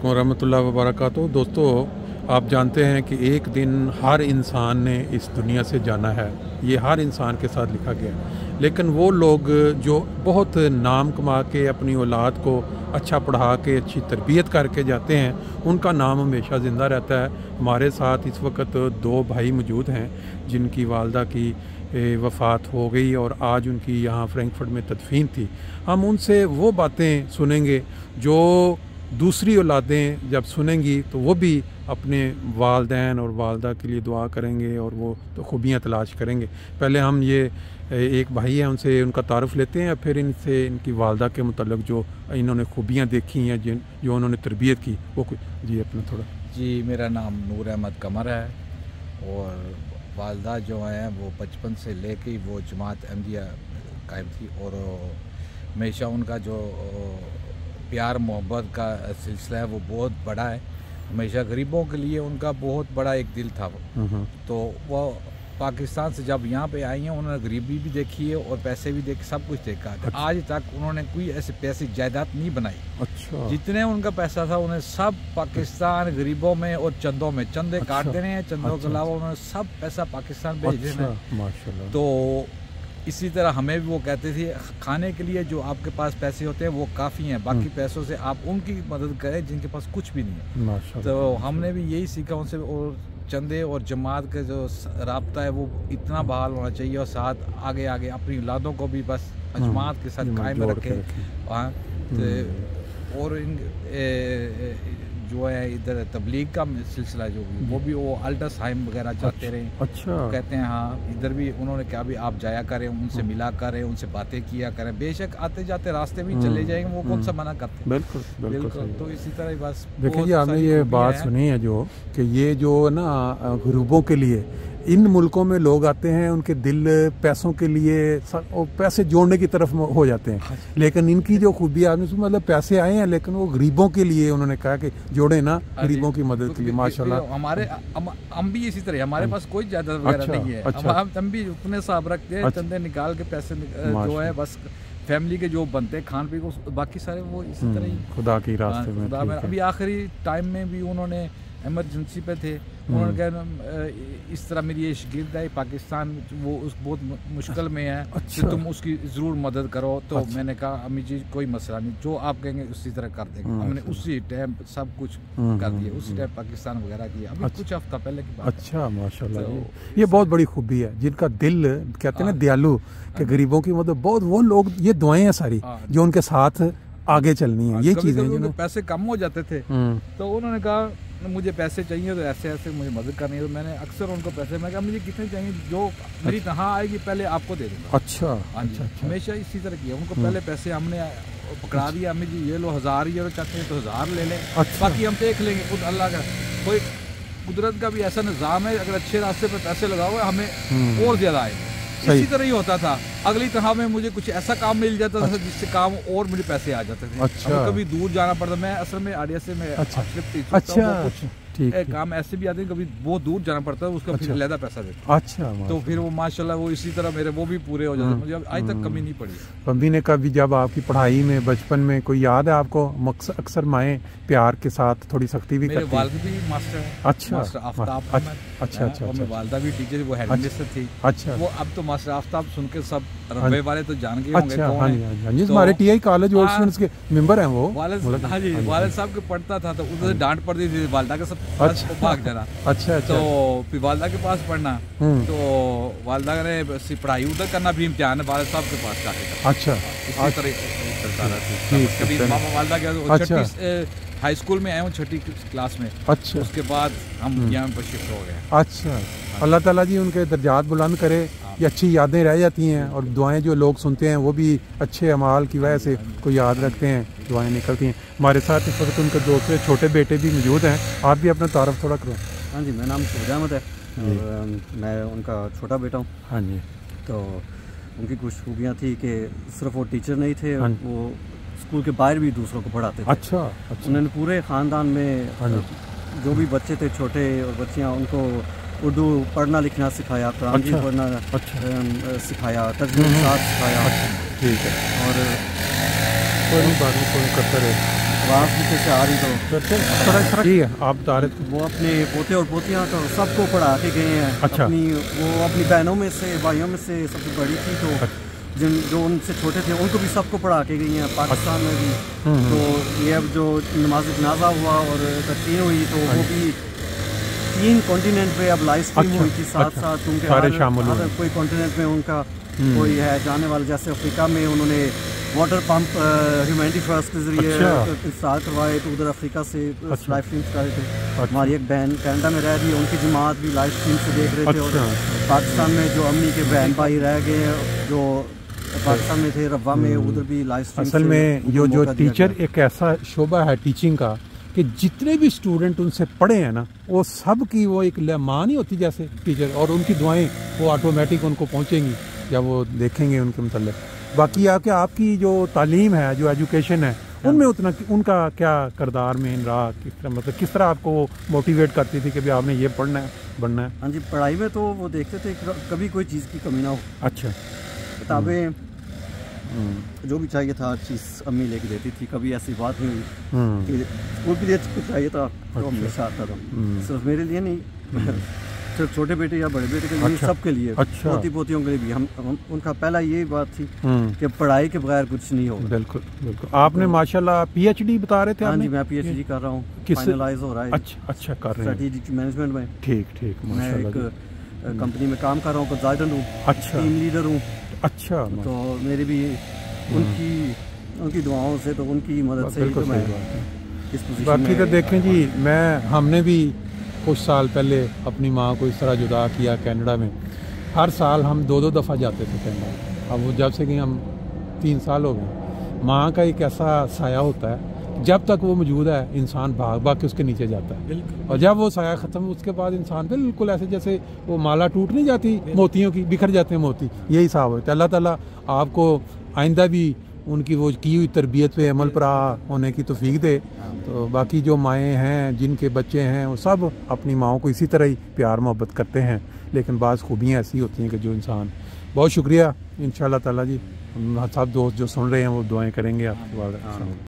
वालेकुम रहमतुल्लाहि व बरकातुहू। दोस्तों, आप जानते हैं कि एक दिन हर इंसान ने इस दुनिया से जाना है। ये हर इंसान के साथ लिखा गया है। लेकिन वो लोग जो बहुत नाम कमा के अपनी औलाद को अच्छा पढ़ा के अच्छी तरबियत करके जाते हैं, उनका नाम हमेशा ज़िंदा रहता है। हमारे साथ इस वक्त दो भाई मौजूद हैं जिनकी वालदा की वफ़ात हो गई और आज उनकी यहाँ फ्रैंकफर्ट में तदफीन थी। हम उनसे वो बातें सुनेंगे जो दूसरी औलादें जब सुनेंगी तो वो भी अपने वालदैन और वालदा के लिए दुआ करेंगे और वो तो खूबियाँ तलाश करेंगे। पहले हम ये एक भाई हैं उनसे उनका तारुफ़ लेते हैं, फिर इनसे इनकी वालदा के मतलब जो इन्होंने खूबियाँ देखी हैं जो उन्होंने तरबियत की वो जी अपना थोड़ा। जी, मेरा नाम नूर अहमद कमर है और वालदा जो हैं वो बचपन से लेके वो जमात अहमदिया कायम थी और हमेशा उनका जो प्यार मोहब्बत का सिलसिला है वो बहुत बड़ा है। हमेशा गरीबों के लिए उनका बहुत बड़ा एक दिल था। तो वो पाकिस्तान से जब यहाँ पे आई हैं उन्होंने गरीबी भी देखी है और पैसे भी देखे, सब कुछ देखा। अच्छा। आज तक उन्होंने कोई ऐसे पैसे जायदाद नहीं बनाई। अच्छा। जितने उनका पैसा था उन्हें सब पाकिस्तान गरीबों में और चंदों में चंदे काट देने हैं। चंदों के अलावा उन्होंने सब पैसा पाकिस्तान भेज देना है। माशाल्लाह। तो इसी तरह हमें भी वो कहते थे खाने के लिए जो आपके पास पैसे होते हैं वो काफ़ी हैं, बाकी पैसों से आप उनकी मदद करें जिनके पास कुछ भी नहीं है। तो हमने भी यही सीखा उनसे। और चंदे और जमात का जो राब्ता है वो इतना बहाल होना चाहिए और साथ आगे आगे अपनी औलादों को भी बस जमात के साथ कायम रखे। और इन जो है इधर तबलीग का सिलसिला जो भी वो भी वो अल्ट्रासाउंड वगैरह जाते रहे। अच्छा। तो कहते हैं हाँ इधर भी उन्होंने कहा भी आप जाया करें, उनसे मिला करें, उनसे बातें किया करें। बेशक आते जाते रास्ते में चले जाएंगे, वो कौन सा मना करते हैं। बिल्कुल बिल्कुल। तो इसी तरह बस देखिए जी, आपने ये बात सुनी है जो कि ये जो ना गरीबों के लिए इन मुल्कों में लोग आते हैं, उनके दिल पैसों के लिए पैसे जोड़ने की तरफ हो जाते हैं। लेकिन इनकी जो खूबी आपने सुनी, मतलब पैसे आए हैं लेकिन वो गरीबों के लिए उन्होंने कहा कि जोड़े ना गरीबों की मदद के लिए। माशाल्लाह। हमारे हम भी इसी तरह, हमारे पास कोई जायदाद वगैरह नहीं है। हम भी उतने हिसाब रखते हैं, चंदे निकाल के पैसे जो है बस फैमिली के जो बनते हैं खान पीन को, बाकी सारे वो इसी तरह ही खुदा की रास्ते में। अभी आखिरी टाइम में भी उन्होंने एमरजेंसी पे थे, उन्होंने कहा इस तरह मेरी ये शिगिर्द है पाकिस्तान वो उस बहुत मुश्किल में है। अच्छा। तो तुम उसकी ज़रूर मदद करो। तो अच्छा। मैंने कहा अम्मी जी कोई मसला नहीं, जो आप कहेंगे उसी तरह कर देंगे। हमने उसी टाइम सब कुछ कर दिया, उसी टाइम पाकिस्तान वगैरह किया। अभी कुछ हफ्ता पहले की बात। अच्छा, माशाल्लाह। तो ये बहुत बड़ी खूबी है जिनका दिल कहते हैं ना दयालु के गरीबों की मदद। बहुत वो लोग, ये दुआएं हैं सारी जो उनके साथ आगे चलनी है। ये चीजें पैसे कम हो जाते थे तो उन्होंने कहा मुझे पैसे चाहिए तो ऐसे ऐसे मुझे मदद करनी है। तो मैंने अक्सर उनको पैसे, मैं कहा मुझे कितने चाहिए, जो मेरी तनख्वाह आएगी पहले आपको दे दूंगा। अच्छा। हाँ जी, हमेशा इसी तरह किया। उनको पहले पैसे हमने पकड़ा दिया, अम्मी जी ये लो 1000 यूरो चाहते हैं तो 1000 ले लें। अच्छा। बाकी हम देख लेंगे खुद, अल्लाह का कोई कुदरत का भी ऐसा निज़ाम है, अगर अच्छे रास्ते पर पैसे लगाओ हमें और ज़्यादा आएंगे। इसी तरह ही होता था। अगली तनख्वाह में मुझे कुछ ऐसा काम मिल जाता था जिससे काम और मुझे पैसे आ जाते थे। अच्छा। कभी दूर जाना पड़ता, मैं असल में आड़िया से मैं काम ऐसे भी आते हैं, कभी बहुत दूर जाना पड़ता है, उसका फिर अलग पैसा देता। अच्छा। तो फिर वो माशाल्लाह वो इसी तरह मेरे वो भी पूरे हो जाते। मुझे आज तक कमी नहीं पड़ी। मम्मी ने कभी जब आपकी पढ़ाई में बचपन में कोई याद है आपको, अक्सर माएँ प्यार के साथ थोड़ी सख्ती भी करती? मेरे वालिद भी मास्टर है। अच्छा। मास्टर आफ्ताब। अच्छा अच्छा। और मेरी वालिदा भी टीचर, वो हेडमिस्टर थी। अच्छा। वो अब तो मास्टर आफ्ताब सुन के सब रब्बे वाले तो जान गए होंगे। अच्छा। हमारे टीआई कॉलेज ओल्ड स्टूडेंट्स के मेंबर हैं वो। हाँ जी, वालिद साहब के पढ़ता था तो उधर डांट पड़ती थी वालिदा के सब भाग जाना। अच्छा। तो फिर वालिदा के पास पढ़ना, तो वालिदा ने पढ़ाई उधर करना, भी इम्तिहान वालिद साहब के पास जाके। अच्छा। इसी तरह चलता रहा। कभी मामा वालिदा के हाई स्कूल में आए हूँ 6ठी क्लास में। अच्छा। उसके बाद हम यहाँ पर शिफ्ट हो गए। अच्छा। अल्लाह ताला जी उनके दर्जात बुलंद करे। ये अच्छी यादें रह जाती हैं और दुआएं जो लोग सुनते हैं वो भी अच्छे अमाल की वजह से को याद रखते हैं, दुआएं निकलती हैं। हमारे साथ इस वक्त उनके दूसरे छोटे बेटे भी मौजूद हैं। आप भी अपना तारुफ थोड़ा करो। हाँ जी, मेरा नाम सूरज अहमद है और मैं उनका छोटा बेटा हूँ। हाँ जी। तो उनकी कुछ खूबियाँ थी कि सिर्फ वो टीचर नहीं थे, वो स्कूल के बाहर भी दूसरों को पढ़ाते थे। अच्छा। उन्होंने पूरे ख़ानदान में जो भी बच्चे थे छोटे और बच्चियाँ, उनको उर्दू पढ़ना लिखना सिखाया, कुरान भी पढ़ना सिखाया, तर्जुमा सिखाया। ठीक है। और कोई बात नहीं, कोई करता रहे। आवाज़ पीछे से आ रही तो जी आप बता रहे थे। वो अपने पोते और पोतियाँ तो सबको पढ़ा के गए हैं। अच्छा। वो अपनी बहनों में से, भाइयों में से सबसे बड़ी थी, तो जो उनसे छोटे थे उनको भी सबको पढ़ा के गई हैं पाकिस्तान में भी। तो ये अब जो नमाज जनाजा हुआ और तदफीन हुई तो वो भी 3 कॉन्टिनेंट पे अब लाइव स्ट्रीम हुई थी साथ साथ, क्योंकि हर कोई कॉन्टिनेंट में उनका कोई है जाने वाला। जैसे अफ्रीका में उन्होंने वाटर पंप ह्यूमैनिटी फर्स्ट के जरिए इंस्टॉल करवाए, तो उधर अफ्रीका से लाइव स्ट्रीम कर रहे थे। हमारी एक बहन कनाडा में रह रही है, उनकी जमात भी लाइव स्ट्रीम से देख रहे थे। और पाकिस्तान में जो अम्मी के बहन भाई रह गए जो पाकिस्तान में थे रब्बा में, उधर भी लाइव स्ट्रीम। असल में जो टीचर एक ऐसा शोबा है टीचिंग का कि जितने भी स्टूडेंट उनसे पढ़े हैं ना, वो सब की वो एक माँ नहीं होती जैसे टीचर, और उनकी दुआएं वो ऑटोमेटिक उनको पहुँचेंगी या वो देखेंगे उनके मतलब। बाकी आपकी जो तालीम है, जो एजुकेशन है, उनमें उतना उनका क्या किरदार में रहा, किस तरह मतलब किस तरह आपको मोटिवेट करती थी कि भाई आपने ये पढ़ना है बनना है? हाँ जी, पढ़ाई में तो वो देखते थे कभी कोई चीज़ की कमी ना हो। अच्छा। किताबें जो भी चाहिए था हर चीज़ अम्मी लेके देती थी, कभी ऐसी बात नहीं हुई कि स्कूल के लिए कुछ चाहिए था तो हमेशा आता था। सिर्फ मेरे लिए नहीं, सिर्फ छोटे बेटे या बड़े बेटे के लिए, सबके लिए, पोती पोतियों के लिए भी। हम उनका पहला यही बात थी कि पढ़ाई के बगैर कुछ नहीं होगा। बिल्कुल बिल्कुल। आपने माशाल्लाह पीएचडी बता रहे थे? हाँ जी, मैं पीएचडी कर रहा हूँ, फाइनलाइज हो रहा है। अच्छा कर रहे हैं स्ट्रेटेजिक मैनेजमेंट में। ठीक मैं एक कंपनी में काम कर रहा हूँ, कंसल्टेंट हूँ, टीम लीडर हूँ। अच्छा। तो मेरी भी उनकी दुआओं से, तो उनकी मदद से बिल्कुल मैं इस पोजीशन। बाकी तो देखें जी, हमने भी कुछ साल पहले अपनी माँ को इस तरह जुदा किया कनाडा में। हर साल हम 2 दफ़ा जाते थे कनाडा। अब वो जब से कि हम 3 साल हो गए, माँ का एक ऐसा साया होता है, जब तक वो मौजूद है इंसान भाग के उसके नीचे जाता है, और जब वो साया ख़त्म उसके बाद इंसान बिल्कुल ऐसे जैसे वो माला टूट नहीं जाती मोतियों की, बिखर जाते हैं मोती, यही हिसाब होता है। अल्लाह ताला आपको आइंदा भी उनकी वो की हुई तरबियत पे अमल पर होने की तौफीक दे। तो बाकी जो माएँ हैं, जिनके बच्चे हैं, वो सब अपनी माओं को इसी तरह ही प्यार मोहब्बत करते हैं, लेकिन बाज़ खूबियाँ ऐसी होती हैं कि जो इंसान। बहुत शुक्रिया। इंशाअल्लाह ताला जी सब दोस्त जो सुन रहे हैं वो दुआएं करेंगे आपके बाद।